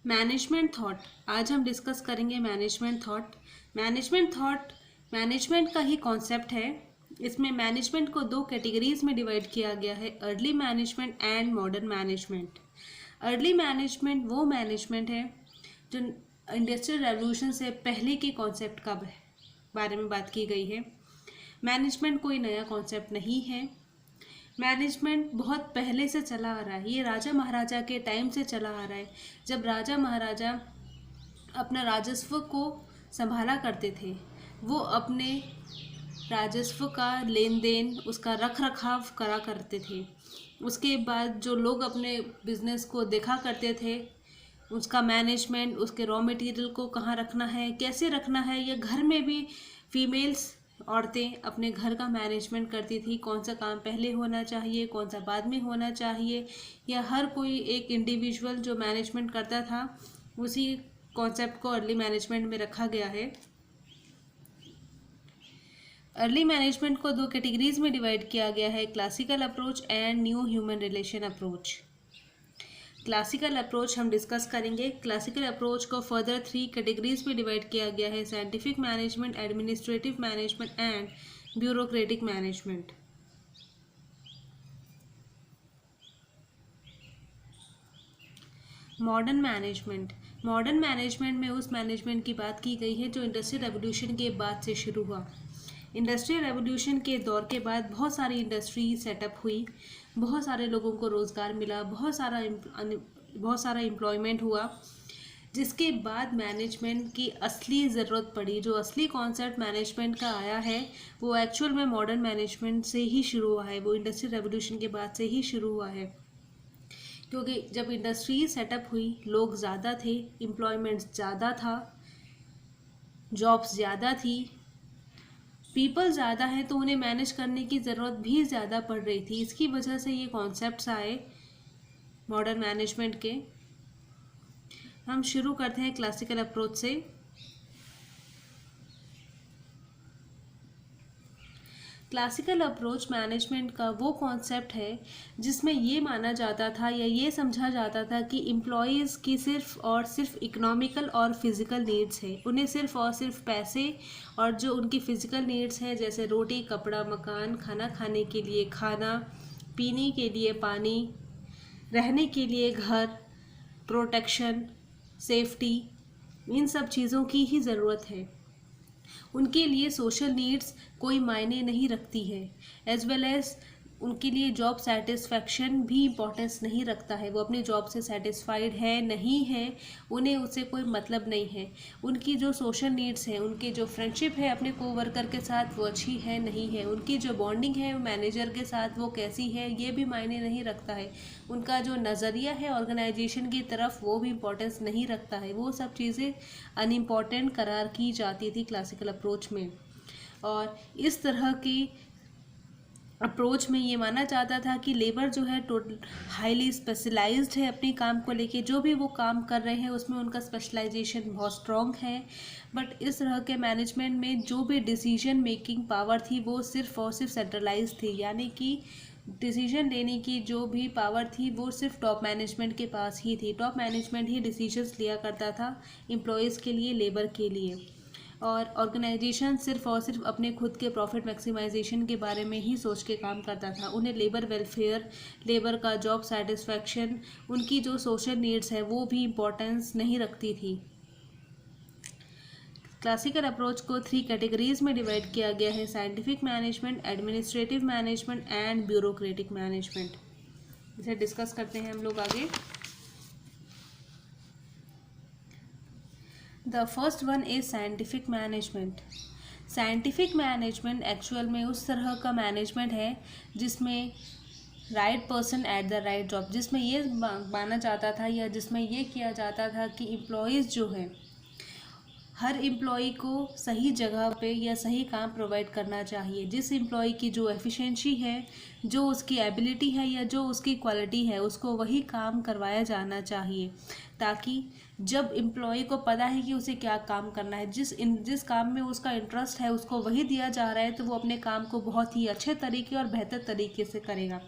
Management thought. आज हम discuss करेंगे मैनेजमेंट थॉट। मैनेजमेंट का ही कॉन्सेप्ट है। इसमें मैनेजमेंट को दो कैटेगरीज में डिवाइड किया गया है, early management and modern management. Early management वो मैनेजमेंट है जो इंडस्ट्रियल रेवोल्यूशन से पहले के कॉन्सेप्ट का बारे में बात की गई है। मैनेजमेंट कोई नया कॉन्सेप्ट नहीं है। मैनेजमेंट बहुत पहले से चला आ रहा है, ये राजा महाराजा के टाइम से चला आ रहा है। जब राजा महाराजा अपना राजस्व को संभाला करते थे, वो अपने राजस्व का लेन देन, उसका रख रखाव करा करते थे। उसके बाद जो लोग अपने बिजनेस को देखा करते थे, उसका मैनेजमेंट, उसके रॉ मटेरियल को कहाँ रखना है, कैसे रखना है, या घर में भी फीमेल्स औरतें अपने घर का मैनेजमेंट करती थी। कौन सा काम पहले होना चाहिए, कौन सा बाद में होना चाहिए, या हर कोई एक इंडिविजुअल जो मैनेजमेंट करता था, उसी कॉन्सेप्ट को अर्ली मैनेजमेंट में रखा गया है। अर्ली मैनेजमेंट को दो कैटेगरीज में डिवाइड किया गया है, classical approach and new human relation approach. Classical approach हम डिस्कस करेंगे। क्लासिकल अप्रोच को फर्दर 3 कैटेगरीज में डिवाइड किया गया है, scientific management, administrative management and bureaucratic management. Modern management में उस मैनेजमेंट की बात की गई है जो इंडस्ट्रियल रेवोल्यूशन के बाद से शुरू हुआ। इंडस्ट्रियल रेवोल्यूशन के दौर के बाद बहुत सारी इंडस्ट्री सेटअप हुई, बहुत सारे लोगों को रोज़गार मिला, बहुत सारा एम्प्लॉयमेंट हुआ, जिसके बाद मैनेजमेंट की असली ज़रूरत पड़ी। जो असली कॉन्सेप्ट मैनेजमेंट का आया है वो एक्चुअल में मॉडर्न मैनेजमेंट से ही शुरू हुआ है, वो इंडस्ट्रियल रेवोल्यूशन के बाद से ही शुरू हुआ है। क्योंकि जब इंडस्ट्री सेटअप हुई, लोग ज़्यादा थे, एम्प्लॉयमेंट ज़्यादा था, जॉब्स ज़्यादा थी, पीपल ज़्यादा है, तो उन्हें मैनेज करने की ज़रूरत भी ज़्यादा पड़ रही थी। इसकी वजह से ये कॉन्सेप्ट्स आए मॉडर्न मैनेजमेंट के। हम शुरू करते हैं क्लासिकल अप्रोच से। क्लासिकल अप्रोच मैनेजमेंट का वो कॉन्सेप्ट है जिसमें ये माना जाता था या ये समझा जाता था कि एम्प्लॉयज़ की सिर्फ और सिर्फ इकोनॉमिकल और फिज़िकल नीड्स है। उन्हें सिर्फ और सिर्फ पैसे और जो उनकी फ़िज़िकल नीड्स हैं, जैसे रोटी, कपड़ा, मकान, खाना खाने के लिए खाना, पीने के लिए पानी, रहने के लिए घर, प्रोटेक्शन, सेफ्टी, इन सब चीज़ों की ही ज़रूरत है। उनके लिए सोशल नीड्स कोई मायने नहीं रखती है, एज वेल एज उनके लिए जॉब सेटिस्फैक्शन भी इम्पोर्टेंस नहीं रखता है। वो अपनी जॉब से सेटिस्फाइड है नहीं है, उन्हें उससे कोई मतलब नहीं है। उनकी जो सोशल नीड्स हैं, उनकी जो फ्रेंडशिप है अपने कोवर्कर के साथ, वो अच्छी है नहीं है, उनकी जो बॉन्डिंग है मैनेजर के साथ वो कैसी है, ये भी मायने नहीं रखता है। उनका जो नज़रिया है ऑर्गेनाइजेशन की तरफ, वो भी इम्पोर्टेंस नहीं रखता है। वो सब चीज़ें अनइम्पॉर्टेंट करार की जाती थी क्लासिकल अप्रोच में। और इस तरह की अप्रोच में ये माना जाता था कि लेबर जो है टोटल हाईली स्पेशलाइज्ड है अपने काम को लेके, जो भी वो काम कर रहे हैं उसमें उनका स्पेशलाइजेशन बहुत स्ट्रॉन्ग है। बट इस तरह के मैनेजमेंट में जो भी डिसीजन मेकिंग पावर थी वो सिर्फ और सिर्फ सेंट्रलाइज थी, यानी कि डिसीजन लेने की जो भी पावर थी वो सिर्फ टॉप मैनेजमेंट के पास ही थी। टॉप मैनेजमेंट ही डिसीजंस लिया करता था एम्प्लॉयज़ के लिए, लेबर के लिए। और ऑर्गेनाइजेशन सिर्फ और सिर्फ अपने खुद के प्रॉफिट मैक्सिमाइजेशन के बारे में ही सोच के काम करता था। उन्हें लेबर वेलफेयर, लेबर का जॉब सेटिस्फैक्शन, उनकी जो सोशल नीड्स है वो भी इम्पोर्टेंस नहीं रखती थी। क्लासिकल अप्रोच को 3 कैटेगरीज में डिवाइड किया गया है, scientific management, administrative management and bureaucratic management. इसे डिस्कस करते हैं हम लोग आगे। The first one is scientific management. Scientific management actual में उस तरह का मैनेजमेंट है जिसमें right person at the right job, जिसमें ये माना जाता था या जिसमें ये किया जाता था कि एम्प्लॉयज़ जो है, हर एम्प्लॉई को सही जगह पे या सही काम प्रोवाइड करना चाहिए। जिस एम्प्लॉई की जो एफिशिएंसी है, जो उसकी एबिलिटी है या जो उसकी क्वालिटी है, उसको वही काम करवाया जाना चाहिए, ताकि जब एम्प्लॉई को पता है कि उसे क्या काम करना है, जिस काम में उसका इंटरेस्ट है उसको वही दिया जा रहा है, तो वो अपने काम को बहुत ही अच्छे तरीके और बेहतर तरीके से करेगा।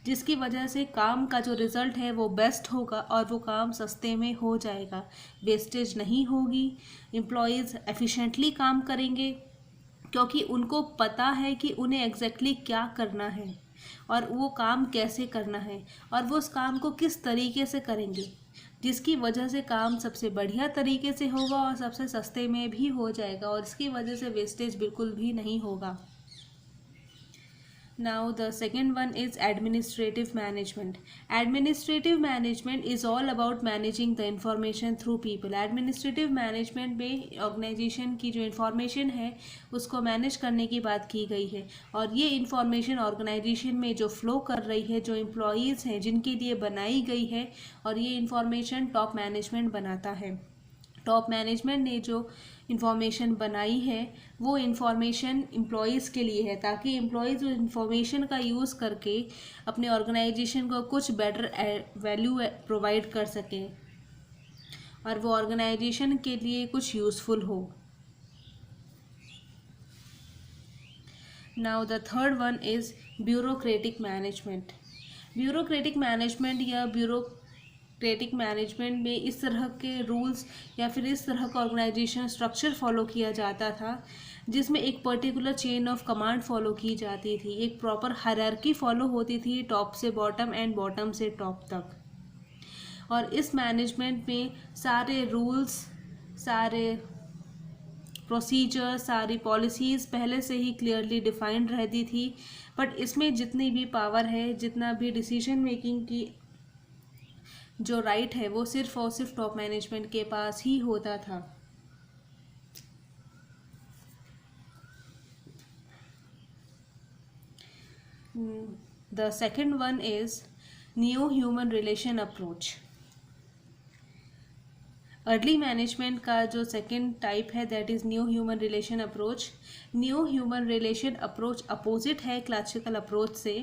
जिसकी वजह से काम का जो रिज़ल्ट है वो बेस्ट होगा और वो काम सस्ते में हो जाएगा, वेस्टेज नहीं होगी, एम्प्लॉयज़ एफिशिएंटली काम करेंगे क्योंकि उनको पता है कि उन्हें एग्जैक्टली क्या करना है और वो काम कैसे करना है और वो उस काम को किस तरीके से करेंगे, जिसकी वजह से काम सबसे बढ़िया तरीके से होगा और सबसे सस्ते में भी हो जाएगा और इसकी वजह से वेस्टेज बिल्कुल भी नहीं होगा। Now the second one is administrative management. Administrative management is all about managing the information through people. Administrative management में organization की जो information है उसको manage करने की बात की गई है और ये information organization में जो flow कर रही है, जो employees हैं जिनके लिए बनाई गई है और ये information top management बनाता है। टॉप मैनेजमेंट ने जो इन्फॉर्मेशन बनाई है वो इन्फॉर्मेशन एम्प्लॉयज़ के लिए है ताकि एम्प्लॉयज़ उस इन्फॉर्मेशन का यूज़ करके अपने ऑर्गेनाइजेशन को कुछ बेटर वैल्यू प्रोवाइड कर सकें और वो ऑर्गेनाइजेशन के लिए कुछ यूज़फुल हो। Now the third one is bureaucratic management. Bureaucratic management या ब्यूरोक्रेटिक मैनेजमेंट में इस तरह के रूल्स या फिर इस तरह का ऑर्गेनाइजेशन स्ट्रक्चर फॉलो किया जाता था जिसमें एक particular chain of command follow की जाती थी, एक प्रॉपर हायरार्की फॉलो होती थी टॉप से बॉटम एंड बॉटम से टॉप तक। और इस मैनेजमेंट में सारे रूल्स, सारे प्रोसीजर, सारी पॉलिसीज़ पहले से ही क्लियरली डिफाइंड रहती थी, बट इसमें जितनी भी पावर है, जितना भी डिसीजन मेकिंग की जो राइट है वो सिर्फ और सिर्फ टॉप मैनेजमेंट के पास ही होता था। The second one is new human relation approach. Early management का जो सेकेंड टाइप है that is new human relation approach. New human relation approach opposite है क्लासिकल अप्रोच से।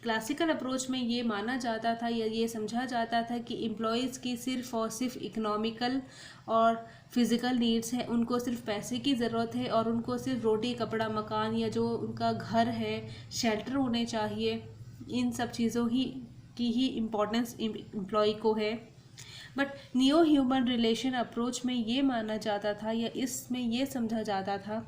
क्लासिकल अप्रोच में ये माना जाता था या ये समझा जाता था कि एम्प्लॉयज़ की सिर्फ और सिर्फ इकोनॉमिकल और फिज़िकल नीड्स हैं, उनको सिर्फ पैसे की ज़रूरत है और उनको सिर्फ रोटी कपड़ा मकान या जो उनका घर है, शेल्टर होने चाहिए, इन सब चीज़ों की ही इम्पोर्टेंस एम्प्लॉय को है। But new human relation approach में ये माना जाता था या इसमें ये समझा जाता था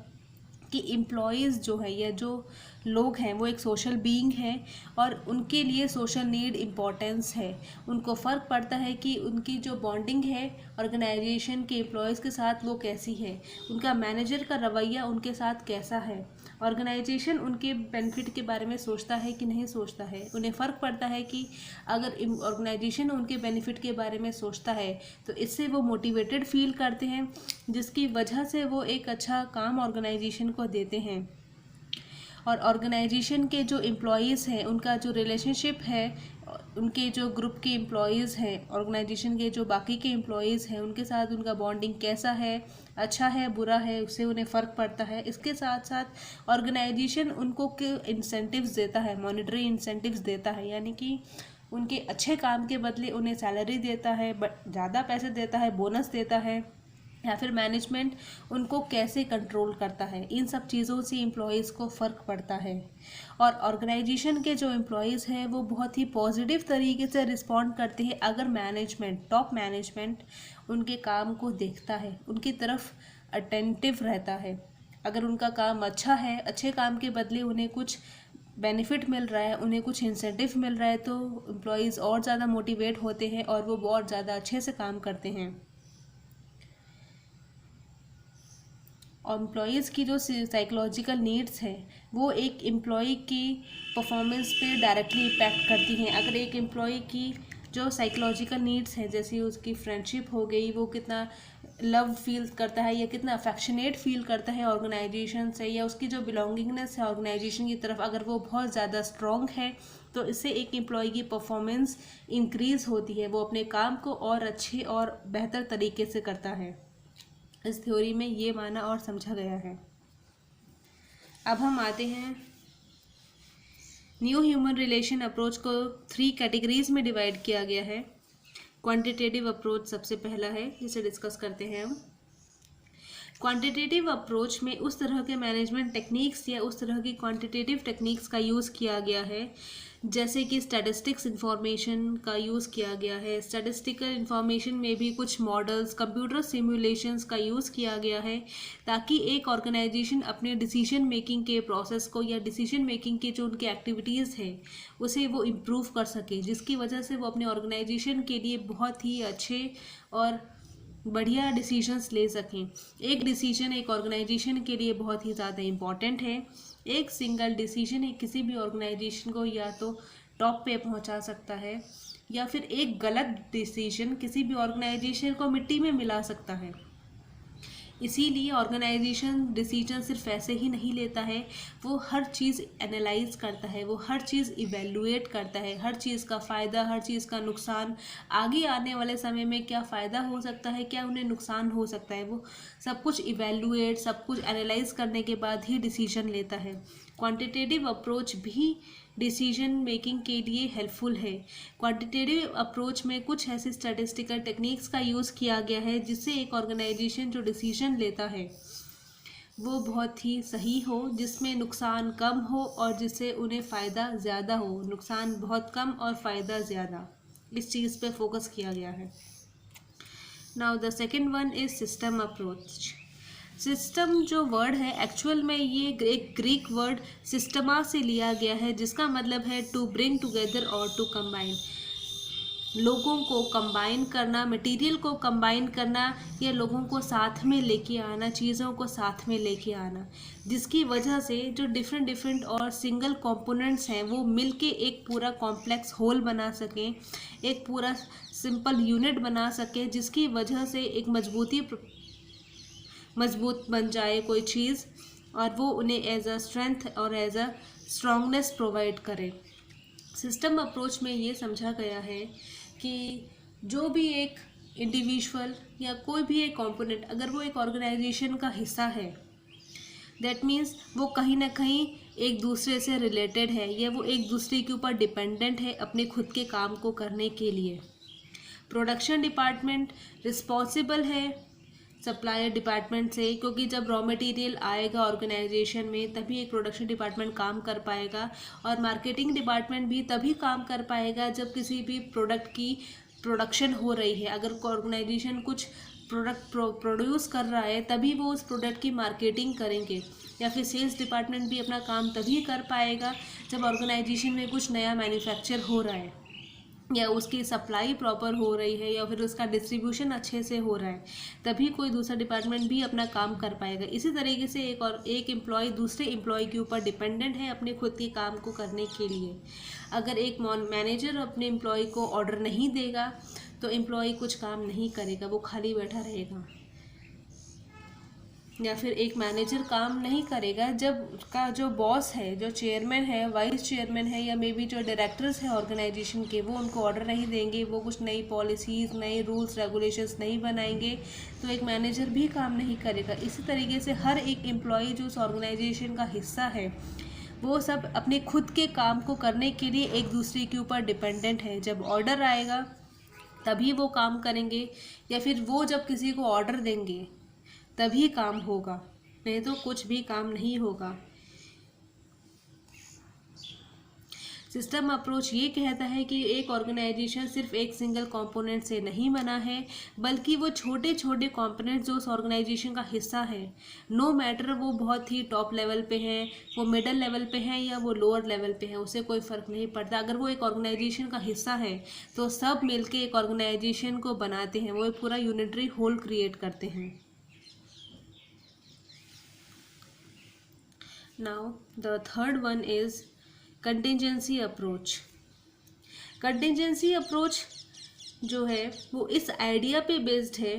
कि एम्प्लॉयज़ जो है या जो लोग हैं वो एक सोशल बीइंग हैं और उनके लिए सोशल नीड इम्पोर्टेंस है। उनको फ़र्क पड़ता है कि उनकी जो बॉन्डिंग है ऑर्गेनाइजेशन के एम्प्लॉयज़ के साथ वो कैसी है, उनका मैनेजर का रवैया उनके साथ कैसा है, ऑर्गेनाइजेशन उनके बेनिफिट के बारे में सोचता है कि नहीं सोचता है। उन्हें फ़र्क पड़ता है कि अगर ऑर्गेनाइजेशन उनके बेनिफिट के बारे में सोचता है तो इससे वो मोटिवेटेड फील करते हैं, जिसकी वजह से वो एक अच्छा काम ऑर्गेनाइजेशन को देते हैं। और ऑर्गेनाइजेशन के जो एम्प्लॉयज़ हैं उनका जो रिलेशनशिप है, उनके जो ग्रुप के एम्प्लॉयज़ हैं, ऑर्गेनाइजेशन के जो बाकी के एम्प्लॉयज़ हैं उनके साथ उनका बॉन्डिंग कैसा है, अच्छा है बुरा है, उससे उन्हें फ़र्क पड़ता है। इसके साथ साथ ऑर्गेनाइजेशन उनको इंसेंटिव्स देता है, मॉनेटरी इंसेंटिव्स देता है, यानी कि उनके अच्छे काम के बदले उन्हें सैलरी देता है, ज़्यादा पैसे देता है, बोनस देता है, या फिर मैनेजमेंट उनको कैसे कंट्रोल करता है। इन सब चीज़ों से एम्प्लॉयज़ को फ़र्क पड़ता है और ऑर्गेनाइजेशन के जो एम्प्लॉयज़ हैं वो बहुत ही पॉजिटिव तरीके से रिस्पॉन्ड करते हैं अगर मैनेजमेंट, टॉप मैनेजमेंट उनके काम को देखता है, उनकी तरफ अटेंटिव रहता है। अगर उनका काम अच्छा है, अच्छे काम के बदले उन्हें कुछ बेनिफिट मिल रहा है, उन्हें कुछ इंसेंटिव मिल रहा है, तो एम्प्लॉयज़ और ज़्यादा मोटिवेट होते हैं और वो बहुत ज़्यादा अच्छे से काम करते हैं। और एम्प्लॉयज़ की जो साइकोलॉजिकल नीड्स हैं वो एक एम्प्लॉय की परफॉर्मेंस पे डायरेक्टली इम्पैक्ट करती हैं। अगर एक एम्प्लॉय की जो साइकोलॉजिकल नीड्स हैं, जैसे उसकी फ्रेंडशिप हो गई, वो कितना लव फील करता है या कितना अफेक्शनेट फील करता है ऑर्गेनाइजेशन से, या उसकी जो बिलोंगिंगनेस है ऑर्गेनाइजेशन की तरफ अगर वो बहुत ज़्यादा स्ट्रॉन्ग है तो इससे एक एम्प्लॉय की परफॉर्मेंस इंक्रीज़ होती है, वो अपने काम को और अच्छे और बेहतर तरीके से करता है। इस थ्योरी में ये माना और समझा गया है। अब हम आते हैं न्यू ह्यूमन रिलेशन अप्रोच को 3 कैटेगरीज में डिवाइड किया गया है। क्वांटिटेटिव अप्रोच सबसे पहला है जिसे डिस्कस करते हैं हम। क्वांटिटेटिव अप्रोच में उस तरह के मैनेजमेंट टेक्निक्स या उस तरह की क्वांटिटेटिव टेक्निक्स का यूज़ किया गया है, जैसे कि स्टैटिस्टिक्स इंफॉर्मेशन का यूज़ किया गया है। स्टैटिस्टिकल इंफॉर्मेशन में भी कुछ मॉडल्स, कंप्यूटर सिमुलेशंस का यूज़ किया गया है, ताकि एक ऑर्गेनाइजेशन अपने डिसीजन मेकिंग के प्रोसेस को या डिसीजन मेकिंग के जो उनके एक्टिविटीज़ हैं उसे वो इम्प्रूव कर सके, जिसकी वजह से वो अपने ऑर्गेनाइजेशन के लिए बहुत ही अच्छे और बढ़िया डिसीजंस ले सकें। एक डिसीजन एक ऑर्गेनाइजेशन के लिए बहुत ही ज़्यादा इम्पॉर्टेंट है। एक सिंगल डिसीजन एक किसी भी ऑर्गेनाइजेशन को या तो टॉप पे पहुंचा सकता है, या फिर एक गलत डिसीजन किसी भी ऑर्गेनाइजेशन को मिट्टी में मिला सकता है। इसीलिए ऑर्गेनाइजेशन डिसीजन सिर्फ ऐसे ही नहीं लेता है, वो हर चीज़ एनालाइज करता है, वो हर चीज़ इवेलुएट करता है, हर चीज़ का फ़ायदा, हर चीज़ का नुकसान, आगे आने वाले समय में क्या फ़ायदा हो सकता है, क्या उन्हें नुकसान हो सकता है, वो सब कुछ इवेलुएट, सब कुछ एनालाइज करने के बाद ही डिसीजन लेता है। क्वांटिटेटिव अप्रोच भी डिसीजन मेकिंग के लिए हेल्पफुल है। क्वांटिटेटिव अप्रोच में कुछ ऐसी स्टैटिस्टिकल टेक्निक्स का यूज़ किया गया है जिससे एक ऑर्गेनाइजेशन जो डिसीजन लेता है वो बहुत ही सही हो, जिसमें नुकसान कम हो और जिससे उन्हें फ़ायदा ज़्यादा हो। नुकसान बहुत कम और फ़ायदा ज़्यादा, इस चीज़ पे फोकस किया गया है। Now the second one is system approach. System जो वर्ड है एक्चुअल में ये एक ग्रीक वर्ड सिस्टमा से लिया गया है, जिसका मतलब है टू ब्रिंग टुगेदर और टू कंबाइन। लोगों को कंबाइन करना, मटेरियल को कंबाइन करना, या लोगों को साथ में लेके आना, चीज़ों को साथ में लेके आना, जिसकी वजह से जो डिफरेंट और सिंगल कंपोनेंट्स हैं वो मिलके एक पूरा कॉम्प्लेक्स होल बना सकें, एक पूरा सिंपल यूनिट बना सके, जिसकी वजह से एक मजबूत बन जाए कोई चीज़, और वो उन्हें एज अ स्ट्रेंथ और एज अ स्ट्रॉन्गनेस प्रोवाइड करे। सिस्टम अप्रोच में ये समझा गया है कि जो भी एक इंडिविजुअल या कोई भी एक कंपोनेंट अगर वो एक ऑर्गेनाइजेशन का हिस्सा है, दैट मीन्स वो कहीं ना कहीं एक दूसरे से रिलेटेड है, या वो एक दूसरे के ऊपर डिपेंडेंट है अपने खुद के काम को करने के लिए। प्रोडक्शन डिपार्टमेंट रिस्पॉन्सिबल है सप्लायर डिपार्टमेंट से, क्योंकि जब रॉ मटेरियल आएगा ऑर्गेनाइजेशन में तभी एक प्रोडक्शन डिपार्टमेंट काम कर पाएगा, और मार्केटिंग डिपार्टमेंट भी तभी काम कर पाएगा जब किसी भी प्रोडक्ट की प्रोडक्शन हो रही है। अगर ऑर्गेनाइजेशन कुछ प्रोडक्ट प्रोड्यूस कर रहा है तभी वो उस प्रोडक्ट की मार्केटिंग करेंगे, या फिर सेल्स डिपार्टमेंट भी अपना काम तभी कर पाएगा जब ऑर्गेनाइजेशन में कुछ नया मैन्युफैक्चर हो रहा है, या उसकी सप्लाई प्रॉपर हो रही है, या फिर उसका डिस्ट्रीब्यूशन अच्छे से हो रहा है, तभी कोई दूसरा डिपार्टमेंट भी अपना काम कर पाएगा। इसी तरीके से एक एम्प्लॉय दूसरे एम्प्लॉय के ऊपर डिपेंडेंट है अपने खुद के काम को करने के लिए। अगर एक मैनेजर अपने एम्प्लॉय को ऑर्डर नहीं देगा तो एम्प्लॉय कुछ काम नहीं करेगा, वो खाली बैठा रहेगा। या फिर एक मैनेजर काम नहीं करेगा जब उसका जो बॉस है, जो चेयरमैन है, वाइस चेयरमैन है, या मे बी जो डायरेक्टर्स हैं ऑर्गेनाइजेशन के, वो उनको ऑर्डर नहीं देंगे, वो कुछ नई पॉलिसीज़, नए रूल्स रेगुलेशंस नहीं बनाएंगे, तो एक मैनेजर भी काम नहीं करेगा। इसी तरीके से हर एक एम्प्लॉय जो उस ऑर्गेनाइजेशन का हिस्सा है वो सब अपने खुद के काम को करने के लिए एक दूसरे के ऊपर डिपेंडेंट है। जब ऑर्डर आएगा तभी वो काम करेंगे, या फिर वो जब किसी को ऑर्डर देंगे तभी काम होगा, नहीं तो कुछ भी काम नहीं होगा। सिस्टम अप्रोच ये कहता है कि एक ऑर्गेनाइजेशन सिर्फ एक सिंगल कंपोनेंट से नहीं बना है, बल्कि वो छोटे छोटे कंपोनेंट्स जो उस ऑर्गेनाइजेशन का हिस्सा है, नो मैटर वो बहुत ही टॉप लेवल पे हैं, वो मिडल लेवल पे हैं, या वो लोअर लेवल पे हैं, उससे कोई फ़र्क नहीं पड़ता। अगर वो एक ऑर्गेनाइजेशन का हिस्सा है तो सब मिलके एक ऑर्गेनाइजेशन को बनाते हैं, वो एक पूरा यूनिटरी होल क्रिएट करते हैं। Now the third one is contingency approach. Contingency approach जो है वो इस आइडिया पे बेस्ड है,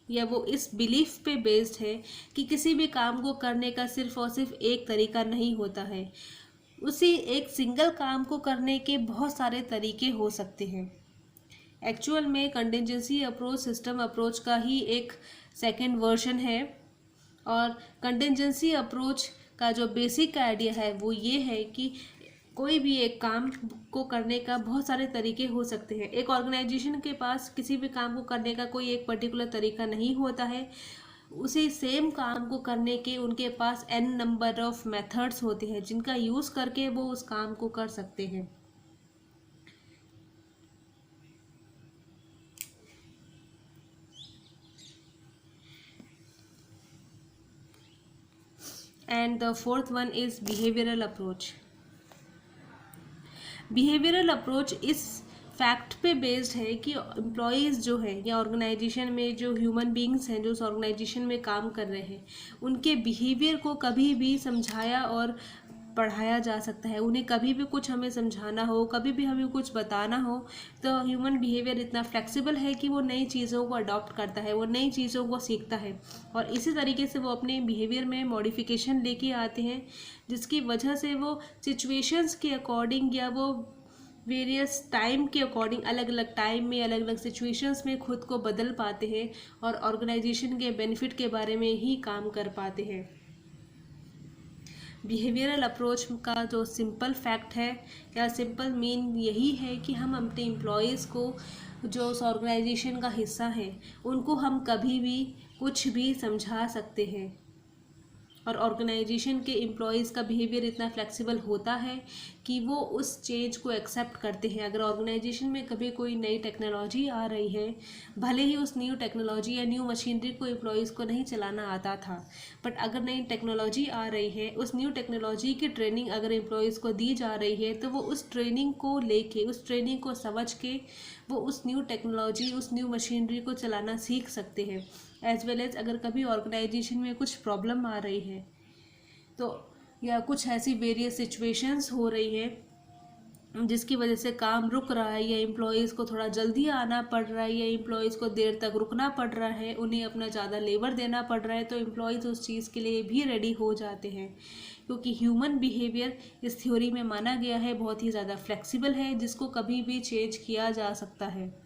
या वो इस बिलीफ पे बेस्ड है कि किसी भी काम को करने का सिर्फ और सिर्फ एक तरीका नहीं होता है, उसी एक सिंगल काम को करने के बहुत सारे तरीके हो सकते हैं। एक्चुअल में कंटिजेंसी अप्रोच सिस्टम अप्रोच का ही एक सेकेंड वर्जन है, और कंटिजेंसी अप्रोच का जो बेसिक आइडिया है वो ये है कि कोई भी एक काम को करने का बहुत सारे तरीके हो सकते हैं। एक ऑर्गेनाइजेशन के पास किसी भी काम को करने का कोई एक पर्टिकुलर तरीका नहीं होता है, उसी सेम काम को करने के उनके पास n नंबर ऑफ मेथड्स होते हैं जिनका यूज़ करके वो उस काम को कर सकते हैं। And the fourth one is behavioural approach. Behavioural approach इस फैक्ट पे बेस्ड है कि एम्प्लॉयज़ जो है या ऑर्गेनाइजेशन में जो ह्यूमन बींग्स हैं जो उस ऑर्गेनाइजेशन में काम कर रहे हैं उनके बिहेवियर को कभी भी समझाया और पढ़ाया जा सकता है। उन्हें कभी भी कुछ हमें समझाना हो, कभी भी हमें कुछ बताना हो, तो ह्यूमन बिहेवियर इतना फ्लेक्सिबल है कि वो नई चीज़ों को अडॉप्ट करता है, वो नई चीज़ों को सीखता है और इसी तरीके से वो अपने बिहेवियर में मॉडिफिकेशन लेके आते हैं जिसकी वजह से वो सिचुएशंस के अकॉर्डिंग या वो वेरियस टाइम के अकॉर्डिंग अलग अलग टाइम में अलग अलग सिचुएशंस में खुद को बदल पाते हैं और ऑर्गेनाइजेशन के बेनिफिट के बारे में ही काम कर पाते हैं। बिहेवियरल अप्रोच का जो सिंपल फैक्ट है या सिंपल मीन यही है कि हम अपने एम्प्लॉयज़ को जो उस ऑर्गेनाइजेशन का हिस्सा है उनको हम कभी भी कुछ भी समझा सकते हैं और ऑर्गेनाइजेशन के एम्प्लॉयज़ का बिहेवियर इतना फ्लेक्सिबल होता है कि वो उस चेंज को एक्सेप्ट करते हैं। अगर ऑर्गेनाइजेशन में कभी कोई नई टेक्नोलॉजी आ रही है, भले ही उस न्यू टेक्नोलॉजी या न्यू मशीनरी को एम्प्लॉयज़ को नहीं चलाना आता था, बट अगर नई टेक्नोलॉजी आ रही है, उस न्यू टेक्नोलॉजी की ट्रेनिंग अगर एम्प्लॉयज़ को दी जा रही है तो वो उस ट्रेनिंग को लेके, उस ट्रेनिंग को समझ के वो उस न्यू टेक्नोलॉजी, उस न्यू मशीनरी को चलाना सीख सकते हैं। एज वेल एज अगर कभी ऑर्गेनाइजेशन में कुछ प्रॉब्लम आ रही है तो या कुछ ऐसी वेरियस सिचुएशंस हो रही है जिसकी वजह से काम रुक रहा है या एम्प्लॉयज़ को थोड़ा जल्दी आना पड़ रहा है या एम्प्लॉयज़ को देर तक रुकना पड़ रहा है, उन्हें अपना ज़्यादा लेबर देना पड़ रहा है, तो एम्प्लॉयज़ उस चीज़ के लिए भी रेडी हो जाते हैं क्योंकि ह्यूमन बिहेवियर इस थ्योरी में माना गया है बहुत ही ज़्यादा फ्लेक्सिबल है जिसको कभी भी चेंज किया जा सकता है।